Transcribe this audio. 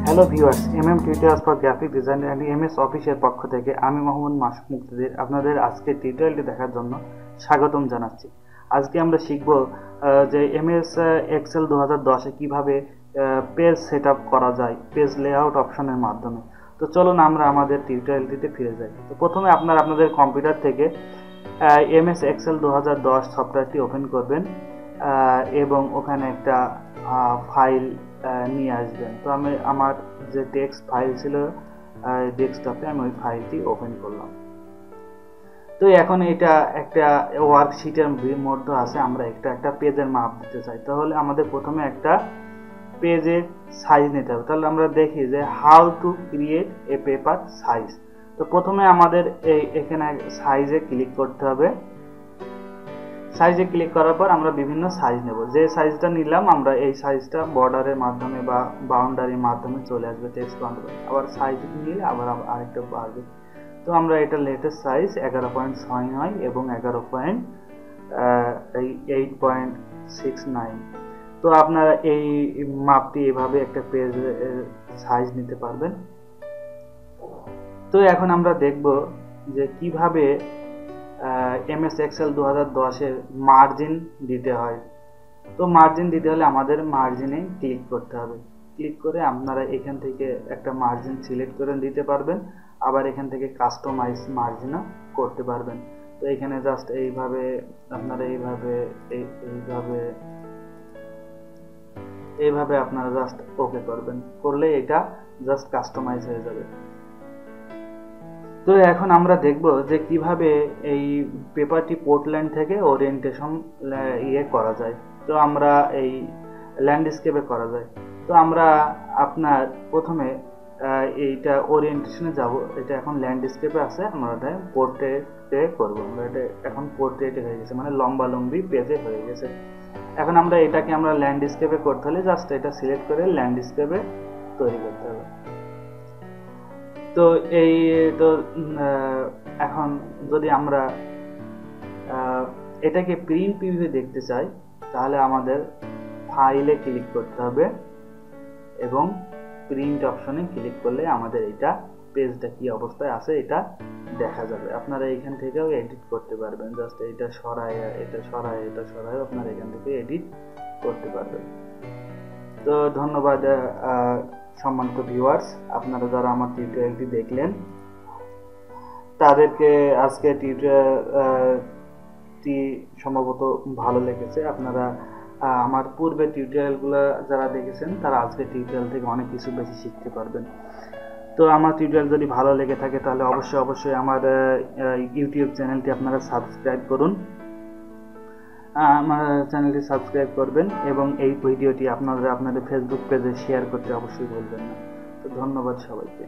Hello viewers, tutorials for graphic design and MS অফিসের পক্ষ থেকে আমি মোহাম্মদ মাসুক মুক্তিদির আপনাদের আজকে টিউটোরিয়ালটি দেখার জন্য স্বাগতম জানাচ্ছি। আজকে আমরা শিখব যে এমএস এক্সেল 2010-এ কীভাবে পেজ সেট করা যায় পেজ লেআউট অপশনের মাধ্যমে। তো চলুন আমরা আমাদের টিউটোরিয়ালটিতে ফিরে যাই। তো প্রথমে আপনাদের কম্পিউটার থেকে এমএস এক্সেল 2010 সফটওয়্যারটি ওপেন করবেন এবং ওখানে একটা ফাইল নিয়ে আসবেন। তো আমি আমার যে টেক্সট ফাইল ছিল ডেস্কটপে, আমি ওই ফাইলটি ওপেন করলাম। তো এখন এটা একটা ওয়ার্কশিটের মধ্যে আছে, আমরা একটা পেজের মাপ দিতে চাই। তাহলে আমাদের প্রথমে একটা পেজের সাইজ নিতে হবে। তাহলে আমরা দেখি যে how to create a paper size. তো প্রথমে আমাদের এখানে সাইজে ক্লিক করতে হবে। সাইজে ক্লিক করার পর আমরা বিভিন্ন সাইজ নেব। যে সাইজটা নিলাম আমরা এই সাইজটা বর্ডারের মাধ্যমে বা বাউন্ডারির মাধ্যমে চলে আসবে টেক্সট বাউন্ডারি। আবার সাইজ নিলে আবার আরেকটা বাড়বে। তো আমরা এটা লেটেস্ট সাইজ 11.69 এবং 8.69। তো আপনারা এই মাপটি এভাবে একটা পেজ সাইজ নিতে পারবেন। তো এখন আমরা দেখব যে কিভাবে এমএস এক্সেল 2010-এর মার্জিন দিতে হয়। তো মার্জিন দিতে হলে আমাদের মার্জিনে ক্লিক করতে হবে। ক্লিক করে আপনারা এখান থেকে একটা মার্জিন সিলেক্ট করে দিতে পারবেন, আবার এখান থেকে কাস্টমাইজ মার্জিনও করতে পারবেন। তো এখানে জাস্ট এইভাবে আপনারা এইভাবে আপনারা জাস্ট ওকে করবেন, করলে এটা জাস্ট কাস্টমাইজ হয়ে যাবে। তো এখন আমরা দেখব যে কিভাবে এই পেপারটি পোর্টল্যান্ড থেকে ওরিয়েন্টেশন করা যায়। তো আমরা এই ল্যান্ডস্কেপে করা যায়। তো আমরা আপনার প্রথমে এইটা ওরিয়েন্টেশনে যাব। এটা এখন ল্যান্ডস্কেপে আছে, আমরা এটা পোর্ট্রেটে করব। আমরা এটা এখন পোর্ট্রেটে হয়ে গেছে, মানে লম্বালম্বি পেজে হয়ে গেছে। এখন আমরা এটাকে আমরা ল্যান্ডস্কেপে করতে হলে জাস্ট এটা সিলেক্ট করে ল্যান্ডস্কেপে তৈরি করতে হবে। তো এখন যদি আমরা এটাকে প্রিন্ট প্রিভিউ দেখতে চাই, তাহলে আমাদের ফাইলে ক্লিক করতে হবে এবং প্রিন্ট অপশনে ক্লিক করলে আমাদের এটা পেজটা কি অবস্থায় আছে এটা দেখা যাবে। আপনারা এখান থেকেও এডিট করতে পারবেন, জাস্ট এটা সরায় আপনারা এখান থেকে এডিট করতে পারবেন। তো ধন্যবাদ সম্মানিত ভিউয়ার্স, আপনারা যারা আমার টিউটোরিয়ালটি দেখলেন তাদেরকে আজকে টিউটোরিয়ালটি সম্ভবত ভালো লেগেছে। আপনারা আমার পূর্বে টিউটোরিয়ালগুলো যারা দেখেছেন তারা আজকে টিউটোরিয়াল থেকে অনেক কিছু বেশি শিখতে পারবেন। তো আমার টিউটোরিয়াল যদি ভালো লেগে থাকে তাহলে অবশ্যই আমার ইউটিউব চ্যানেলটি আপনারা সাবস্ক্রাইব করুন, আমার চ্যানেলটি সাবস্ক্রাইব করবেন এবং এই ভিডিওটি আপনাদের ফেসবুক পেজে শেয়ার করতে অবশ্যই ভুলবেন না। তো ধন্যবাদ সবাইকে।